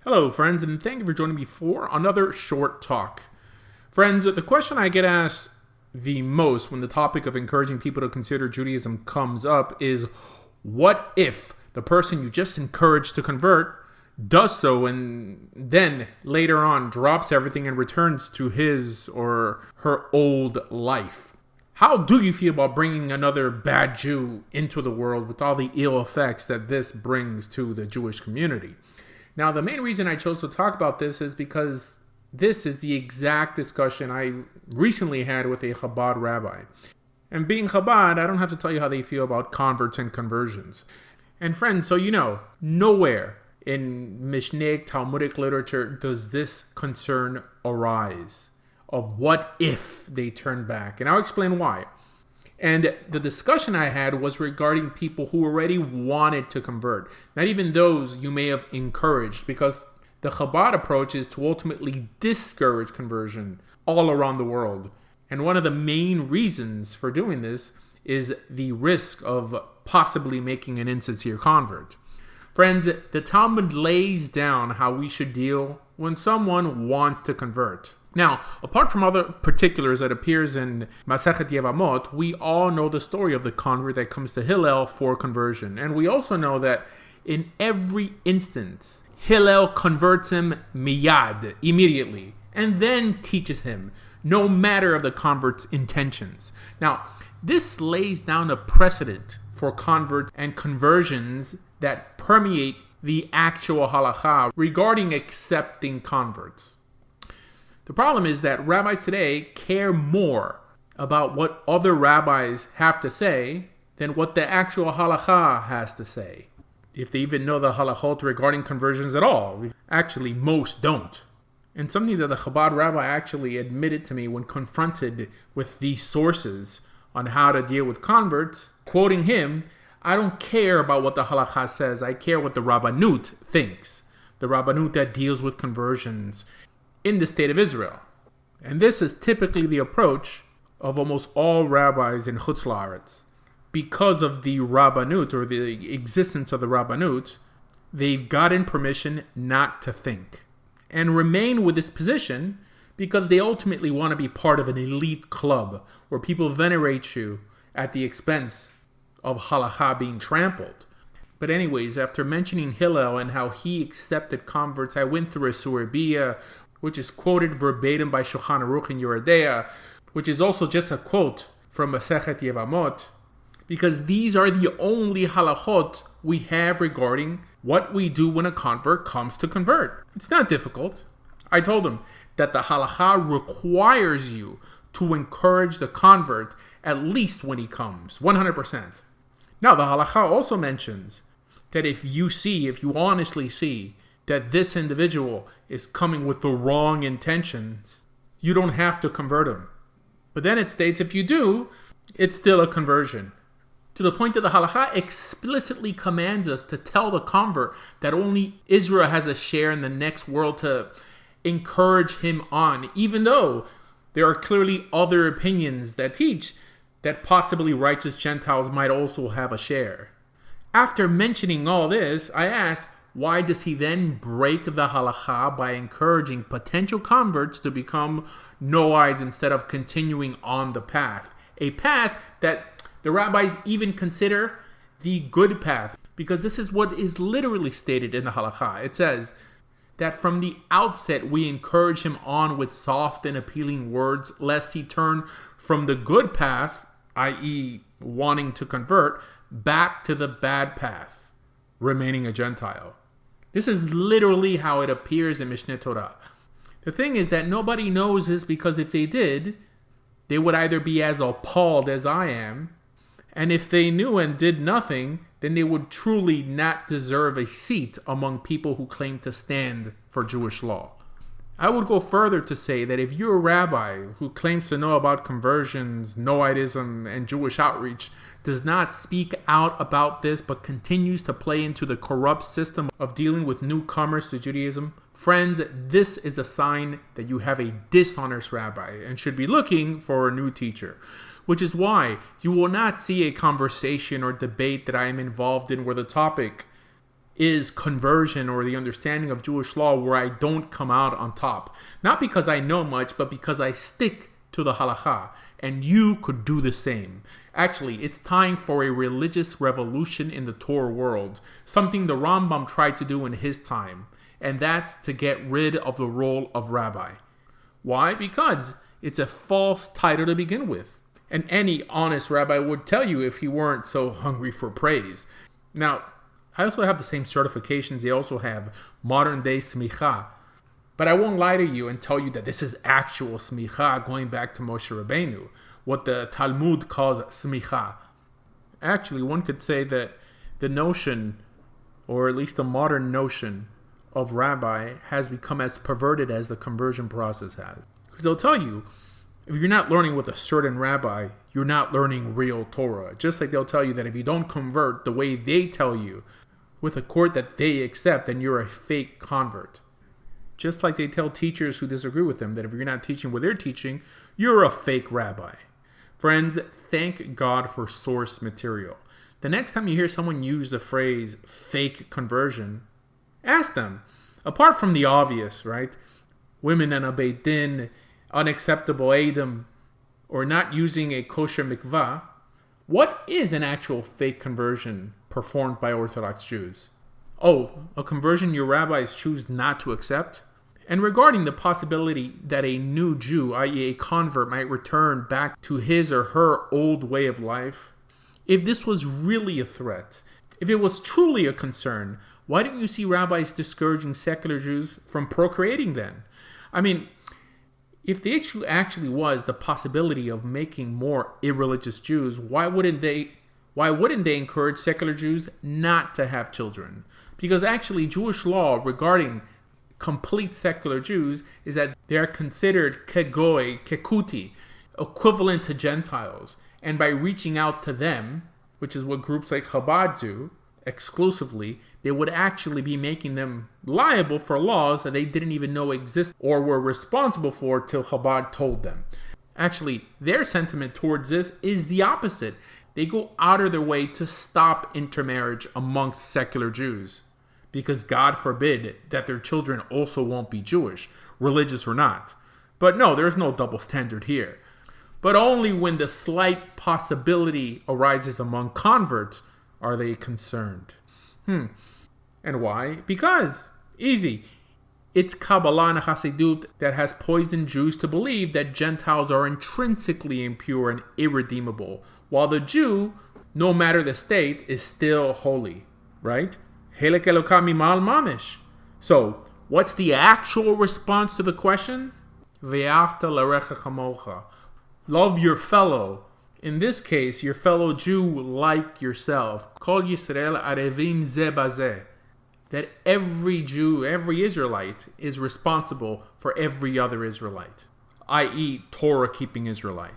Hello, friends, and thank you for joining me for another short talk. Friends, the question I get asked the most when the topic of encouraging people to consider Judaism comes up is, what if the person you just encouraged to convert does so and then later on drops everything and returns to his or her old life? How do you feel about bringing another bad Jew into the world with all the ill effects that this brings to the Jewish community? Now, the main reason I chose to talk about this is because this is the exact discussion I recently had with a Chabad rabbi. And being Chabad, I don't have to tell you how they feel about converts and conversions. And friends, so you know, nowhere in Mishnaic Talmudic literature does this concern arise of what if they turn back. And I'll explain why. And the discussion I had was regarding people who already wanted to convert. Not even those you may have encouraged, because the Chabad approach is to ultimately discourage conversion all around the world. And one of the main reasons for doing this is the risk of possibly making an insincere convert. Friends, the Talmud lays down how we should deal when someone wants to convert. Now, apart from other particulars that appears in Masechet Yevamot, we all know the story of the convert that comes to Hillel for conversion. And we also know that in every instance, Hillel converts him miyad, immediately, and then teaches him, no matter of the convert's intentions. Now, this lays down a precedent for converts and conversions that permeate the actual halakha regarding accepting converts. The problem is that rabbis today care more about what other rabbis have to say than what the actual halakha has to say. If they even know the halachot regarding conversions at all. Actually, most don't. And something that the Chabad rabbi actually admitted to me when confronted with these sources on how to deal with converts, quoting him, "I don't care about what the halakha says, I care what the Rabbanut thinks." The Rabbanut that deals with conversions in the state of Israel. And this is typically the approach of almost all rabbis in Chutz La'aretz. Because of the Rabbanut, or the existence of the Rabbanut, they've gotten permission not to think and remain with this position because they ultimately want to be part of an elite club where people venerate you at the expense of halakha being trampled. But anyways, after mentioning Hillel and how he accepted converts, I went through a Surabia, which is quoted verbatim by Shulchan Aruch in Yeridea, which is also just a quote from Masechet Yevamot, because these are the only halachot we have regarding what we do when a convert comes to convert. It's not difficult. I told him that the halakha requires you to encourage the convert at least when he comes, 100%. Now, the halakha also mentions that if you honestly see that this individual is coming with the wrong intentions, you don't have to convert him. But then it states if you do, it's still a conversion. To the point that the halakha explicitly commands us to tell the convert that only Israel has a share in the next world to encourage him on, even though there are clearly other opinions that teach that possibly righteous Gentiles might also have a share. After mentioning all this, I asked, why does he then break the halakha by encouraging potential converts to become noahides instead of continuing on the path? A path that the rabbis even consider the good path, because this is what is literally stated in the halakha. It says that from the outset we encourage him on with soft and appealing words, lest he turn from the good path, i.e. wanting to convert, back to the bad path, remaining a Gentile. This is literally how it appears in Mishneh Torah. The thing is that nobody knows this, because if they did, they would either be as appalled as I am, and if they knew and did nothing, then they would truly not deserve a seat among people who claim to stand for Jewish law. I would go further to say that if you're a rabbi who claims to know about conversions, Noahidism, and Jewish outreach, does not speak out about this but continues to play into the corrupt system of dealing with newcomers to Judaism, friends, this is a sign that you have a dishonest rabbi and should be looking for a new teacher. Which is why you will not see a conversation or debate that I am involved in where the topic is conversion or the understanding of Jewish law where I don't come out on top. Not because I know much, but because I stick to the halakha. And you could do the same. Actually, it's time for a religious revolution in the Torah world. Something the Rambam tried to do in his time. And that's to get rid of the role of rabbi. Why? Because it's a false title to begin with. And any honest rabbi would tell you if he weren't so hungry for praise. Now, I also have the same certifications. They also have modern day smicha. But I won't lie to you and tell you that this is actual smicha going back to Moshe Rabbeinu, what the Talmud calls smicha. Actually, one could say that the notion, or at least the modern notion, of rabbi has become as perverted as the conversion process has. Because they'll tell you, if you're not learning with a certain rabbi, you're not learning real Torah. Just like they'll tell you that if you don't convert the way they tell you, with a court that they accept, then you're a fake convert. Just like they tell teachers who disagree with them that if you're not teaching what they're teaching, you're a fake rabbi. Friends, thank God for source material. The next time you hear someone use the phrase fake conversion, ask them, apart from the obvious, right? Women in a Beit Din, unacceptable Adam, or not using a kosher mikvah, what is an actual fake conversion performed by Orthodox Jews? Oh, a conversion your rabbis choose not to accept? And regarding the possibility that a new Jew, i.e. a convert, might return back to his or her old way of life, if this was really a threat, if it was truly a concern, why didn't you see rabbis discouraging secular Jews from procreating then? I mean, if the issue actually was the possibility of making more irreligious Jews, why wouldn't they encourage secular Jews not to have children? Because actually Jewish law regarding complete secular Jews is that they're considered kegoy, kekuti, equivalent to Gentiles. And by reaching out to them, which is what groups like Chabad do exclusively, they would actually be making them liable for laws that they didn't even know exist or were responsible for till Chabad told them. Actually, their sentiment towards this is the opposite. They go out of their way to stop intermarriage amongst secular Jews. Because God forbid that their children also won't be Jewish, religious or not. But no, there's no double standard here. But only when the slight possibility arises among converts are they concerned. And why? Because, easy, it's Kabbalah and Hasidut that has poisoned Jews to believe that Gentiles are intrinsically impure and irredeemable, while the Jew, no matter the state, is still holy, right? Helek Eloka mimal mamish. So, what's the actual response to the question? Ve'afta l'recha chamocha. Love your fellow. In this case, your fellow Jew like yourself. Kol Yisrael arevim ze bazeh. That every Jew, every Israelite is responsible for every other Israelite, i.e. Torah-keeping Israelite.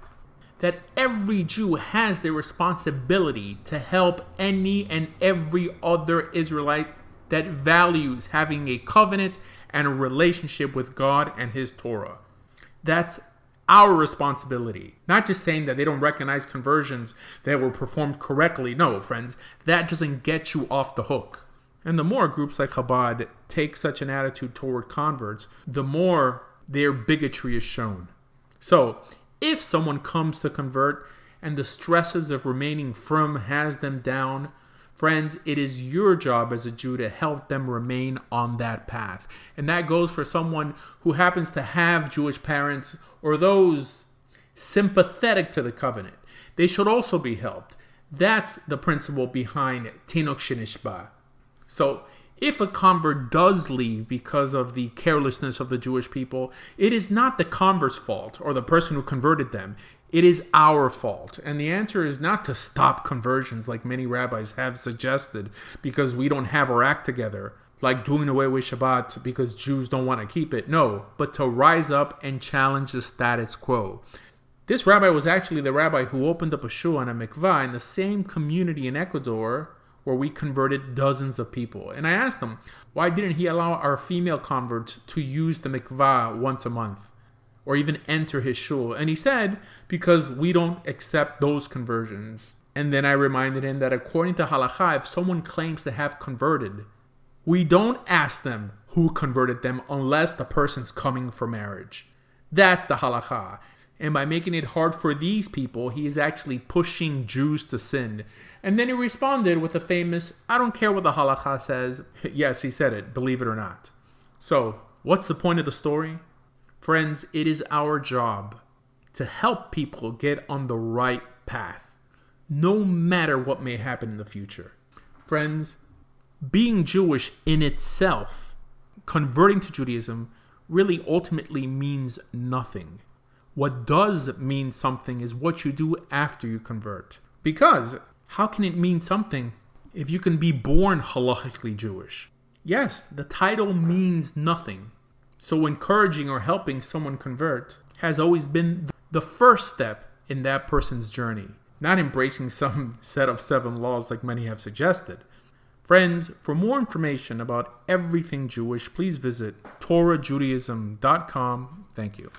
That every Jew has the responsibility to help any and every other Israelite that values having a covenant and a relationship with God and His Torah. That's our responsibility. Not just saying that they don't recognize conversions that were performed correctly. No, friends, that doesn't get you off the hook. And the more groups like Chabad take such an attitude toward converts, the more their bigotry is shown. So, if someone comes to convert and the stresses of remaining firm has them down, friends, it is your job as a Jew to help them remain on that path. And that goes for someone who happens to have Jewish parents or those sympathetic to the covenant. They should also be helped. That's the principle behind Tinok Shenishba. So, if a convert does leave because of the carelessness of the Jewish people, it is not the convert's fault or the person who converted them. It is our fault. And the answer is not to stop conversions like many rabbis have suggested because we don't have our act together, like doing away with Shabbat because Jews don't want to keep it. No, but to rise up and challenge the status quo. This rabbi was actually the rabbi who opened up a shul and a mikvah in the same community in Ecuador where we converted dozens of people. And I asked him, why didn't he allow our female converts to use the mikvah once a month? Or even enter his shul? And he said, because we don't accept those conversions. And then I reminded him that according to halakha, if someone claims to have converted, We don't ask them who converted them unless the person's coming for marriage. That's the halakha. And by making it hard for these people, he is actually pushing Jews to sin. And then he responded with the famous, I don't care what the halakha says. Yes, he said it, believe it or not. So, what's the point of the story? Friends, it is our job to help people get on the right path, no matter what may happen in the future. Friends, being Jewish in itself, converting to Judaism, really ultimately means nothing. What does mean something is what you do after you convert. Because how can it mean something if you can be born halachically Jewish? Yes, the title means nothing. So encouraging or helping someone convert has always been the first step in that person's journey, not embracing some set of 7 laws like many have suggested. Friends, for more information about everything Jewish, please visit TorahJudaism.com. Thank you.